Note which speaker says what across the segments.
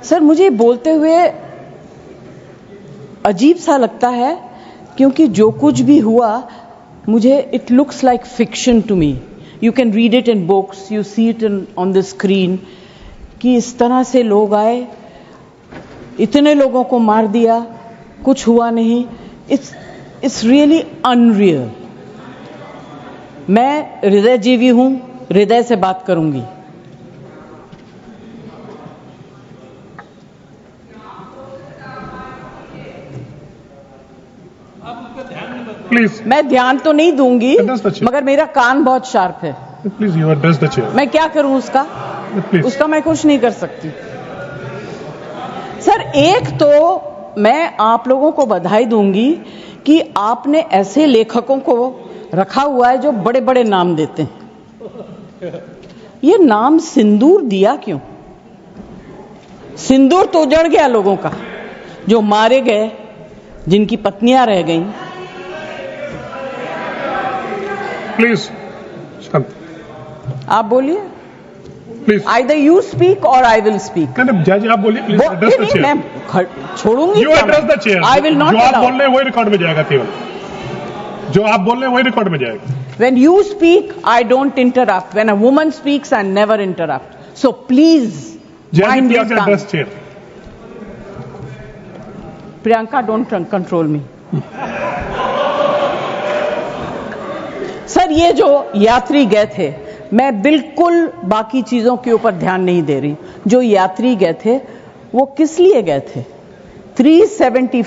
Speaker 1: Sir मुझे बोलते हुए अजीब सा लगता है, क्योंकि जो कुछ भी हुआ मुझे it looks like fiction to me. You can read it in books, you see it on the screen, कि इस तरह से लोग आए, इतने लोगों को मार दिया, कुछ हुआ नहीं. It's really unreal. मैं हृदयजीवी हूं, हृदय से बात करूंगी.
Speaker 2: प्लीज.
Speaker 1: मैं ध्यान तो नहीं दूंगी, मगर मेरा कान बहुत शार्प है.
Speaker 2: Please you address the chair.
Speaker 1: मैं क्या करूं उसका?
Speaker 2: प्लीज.
Speaker 1: उसका मैं कुछ नहीं कर सकती. सर एक तो मैं आप लोगों को बधाई दूंगी कि आपने ऐसे लेखकों को रखा हुआ है जो बड़े बड़े नाम देते हैं. ये नाम सिंदूर दिया क्यों? सिंदूर तो उजड़ गया लोगों का, जो मारे गए, जिनकी पत्नियां रह गईं.
Speaker 2: प्लीज शांत.
Speaker 1: आप बोलिए.
Speaker 2: Please.
Speaker 1: Either you speak or I will speak.
Speaker 2: Madam जज आप बोलिए. Please address the chair.
Speaker 1: मैं छोड़ूंगी.
Speaker 2: You address the chair.
Speaker 1: I will not
Speaker 2: जो आप
Speaker 1: allow.
Speaker 2: बोल रहे हैं वही रिकॉर्ड में जाएगा. केवल जो आप बोल रहे हैं वही रिकॉर्ड में जाएगा.
Speaker 1: When you speak, I don't interrupt. When a woman speaks, I never interrupt. So please mind your
Speaker 2: please address
Speaker 1: tongue.
Speaker 2: Chair.
Speaker 1: Priyanka, don't control me. Sir ये जो यात्री गए थे, मैं बिल्कुल बाकी चीजों के ऊपर ध्यान नहीं दे रही. जो यात्री गए थे वो किस लिए गए थे? 370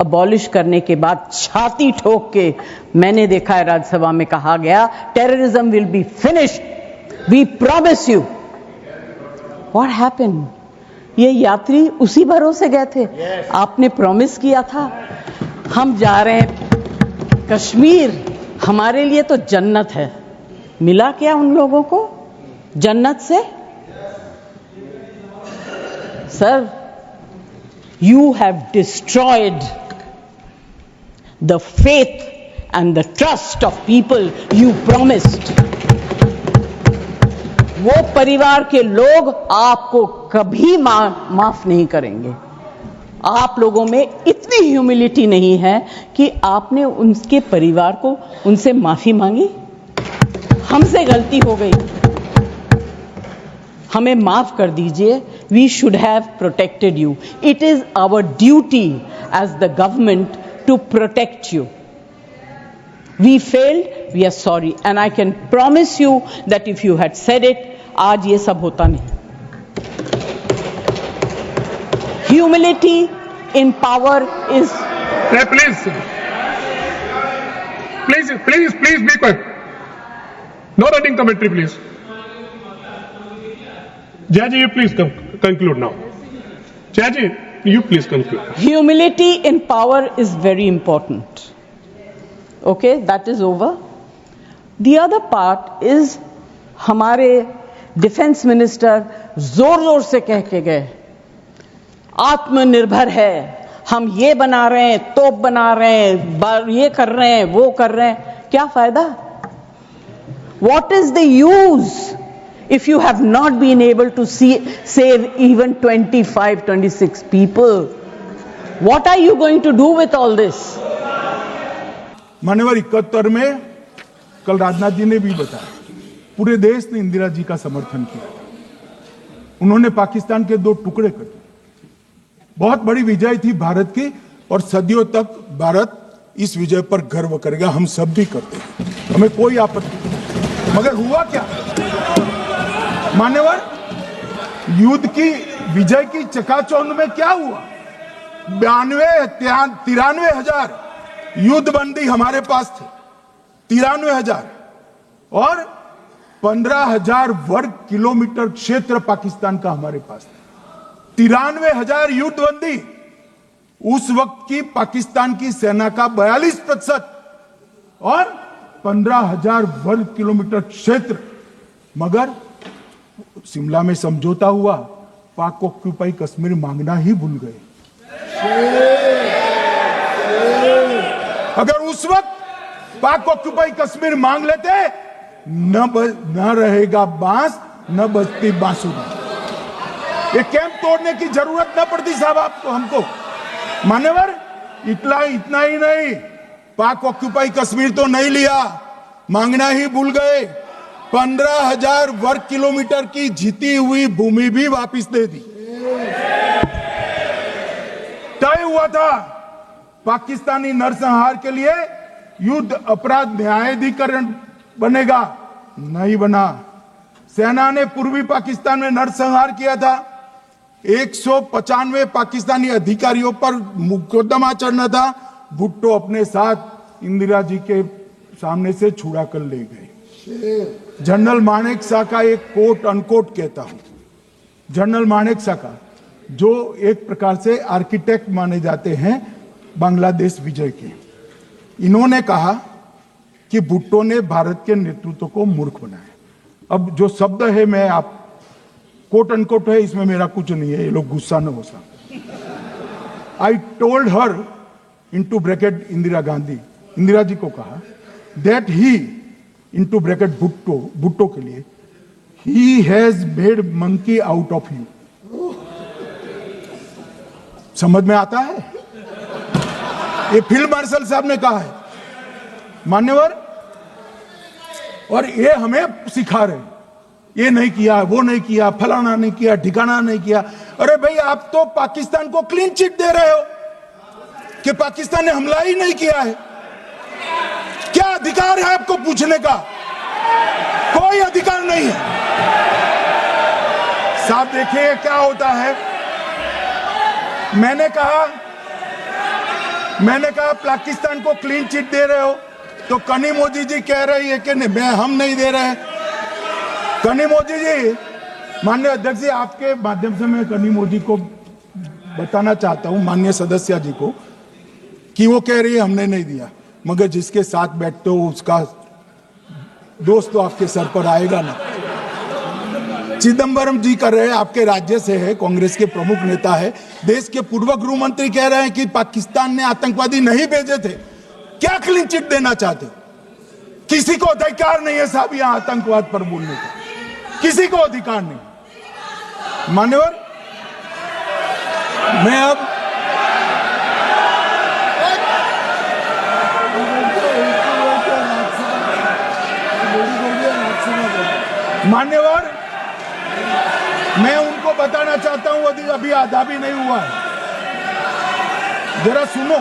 Speaker 1: अबॉलिश करने के बाद छाती ठोक के मैंने देखा है राज्यसभा में कहा गया, terrorism will be finished, we promise you. What happened? ये यात्री उसी भरोसे गए थे. आपने प्रॉमिस किया था हम जा रहे हैं कश्मीर, हमारे लिए तो जन्नत है. मिला क्या उन लोगों को जन्नत से? Sir, you have destroyed the faith and the trust of people you promised. वो परिवार के लोग आपको कभी माफ नहीं करेंगे. आप लोगों में इतनी ह्यूमिलिटी नहीं है कि आपने उनके परिवार को उनसे माफी मांगी. हमसे गलती हो गई, हमें माफ कर दीजिए. We should have protected you. It is our duty as the government to protect you. We failed, we are sorry, and I can promise you that if you had said it, आज ये सब होता नहीं. Humility in power is.
Speaker 2: Please be quiet. No running commentary, please. Jaji, you please conclude now. Jaji, you please conclude.
Speaker 1: Humility in power is very important. Okay, that is over. The other part is हमारे defence minister जोर जोर से कह के गए, आत्मनिर्भर है, हम ये बना रहे हैं, तोप बना रहे हैं, ये कर रहे हैं, वो कर रहे हैं. क्या फायदा? What is the use if you have not been able to save even 25-26 people? What are you going to do with all this?
Speaker 3: मान्यवर 71 में कल राजनाथ जी ने भी बताया, पूरे देश ने इंदिरा जी का समर्थन किया. उन्होंने पाकिस्तान के 2 टुकड़े कर दिए. बहुत बड़ी विजय थी भारत की, और सदियों तक भारत इस विजय पर गर्व करेगा. हम सब भी करते हैं, हमें कोई आपत्ति नहीं. मगर हुआ क्या मान्यवर? युद्ध की विजय की चकाचौंध में क्या हुआ? 93 हजार युद्धबंदी हमारे पास थे, 93,000, और 15,000 वर्ग किलोमीटर क्षेत्र पाकिस्तान का हमारे पास था. 93,000 युद्धबंदी. उस वक्त की पाकिस्तान की सेना का 42% और 15,000 वर्ग किलोमीटर क्षेत्र. मगर शिमला में समझौता हुआ, पाक ऑक्यूपाई कश्मीर मांगना ही भूल गए. अगर उस वक्त पाक ऑक्यूपाई कश्मीर मांग लेते, न रहेगा बांस, न बजती बांसुरी. ये कैंप तोड़ने की जरूरत ना पड़ती साहब आपको, हमको। मान्यवर, इतना ही नहीं, पाक ऑक्यूपाई कश्मीर तो नहीं लिया, मांगना ही भूल गए, 15,000 वर्ग किलोमीटर की जीती हुई भूमि भी वापस दे दी। तय हुआ था पाकिस्तानी नरसंहार के लिए युद्ध अपराध न्यायाधिकरण बनेगा, नहीं बना। सेना ने पूर्वी पाकिस्तान में नरसंहार किया था, 195 पाकिस्तानी अधिकारियों पर मुकदमा चढ़ना था, भुट्टो अपने साथ इंदिरा जी के सामने से छुड़ा कर ले गए। जनरल मानेक शाह का एक कोट अनकोट कहता हूं, जनरल मानेक शाह का, जो एक प्रकार से आर्किटेक्ट माने जाते हैं बांग्लादेश विजय के, इन्होंने कहा कि भुट्टो ने भारत के नेतृत्व को मूर्ख बनाया। अब जो शब्द है, मैं आप कोट अनकोट है, इसमें मेरा कुछ नहीं है, ये लोग गुस्सा न हो सकते। I told her into bracket Indira Gandhi, Indira ji को कहा that he into bracket Bhutto के लिए, he has made monkey out of you. समझ में आता है? ये फील्ड मार्शल साहब ने कहा है, मान्यवर, और ये हमें सिखा रहे, ये नहीं किया, वो नहीं किया, फलाना नहीं किया, ठिकाना नहीं किया। अरे भाई, आप तो पाकिस्तान को क्लीन चिट दे रहे हो कि पाकिस्तान ने हमला ही नहीं किया है। क्या अधिकार है आपको पूछने का? कोई अधिकार नहीं है साहब। देखिए क्या होता है, मैंने कहा पाकिस्तान को क्लीन चिट दे रहे हो, तो कनी मोदी जी कह रही है कि नहीं, हम नहीं दे रहे। कनी मोदी जी, माननीय अध्यक्ष जी, आपके माध्यम से मैं कनी मोदी को बताना चाहता हूं, माननीय सदस्य जी को, कि वो कह रही है हमने नहीं दिया, मगर जिसके साथ बैठते हो उसका दोस्त तो आपके सर पर आएगा ना। चिदंबरम जी कर रहे हैं, आपके राज्य से है, कांग्रेस के प्रमुख नेता है, देश के पूर्व गृह मंत्री कह रहे हैं कि पाकिस्तान ने आतंकवादी नहीं भेजे थे। क्या क्लीन चिट देना चाहते हो? किसी को अधिकार नहीं है साहब यहां आतंकवाद पर बोलने का, किसी को अधिकार नहीं। मान्यवर, मैं अब मान्यवर, मैं उनको बताना चाहता हूं, अभी आधा भी नहीं हुआ है, जरा सुनो।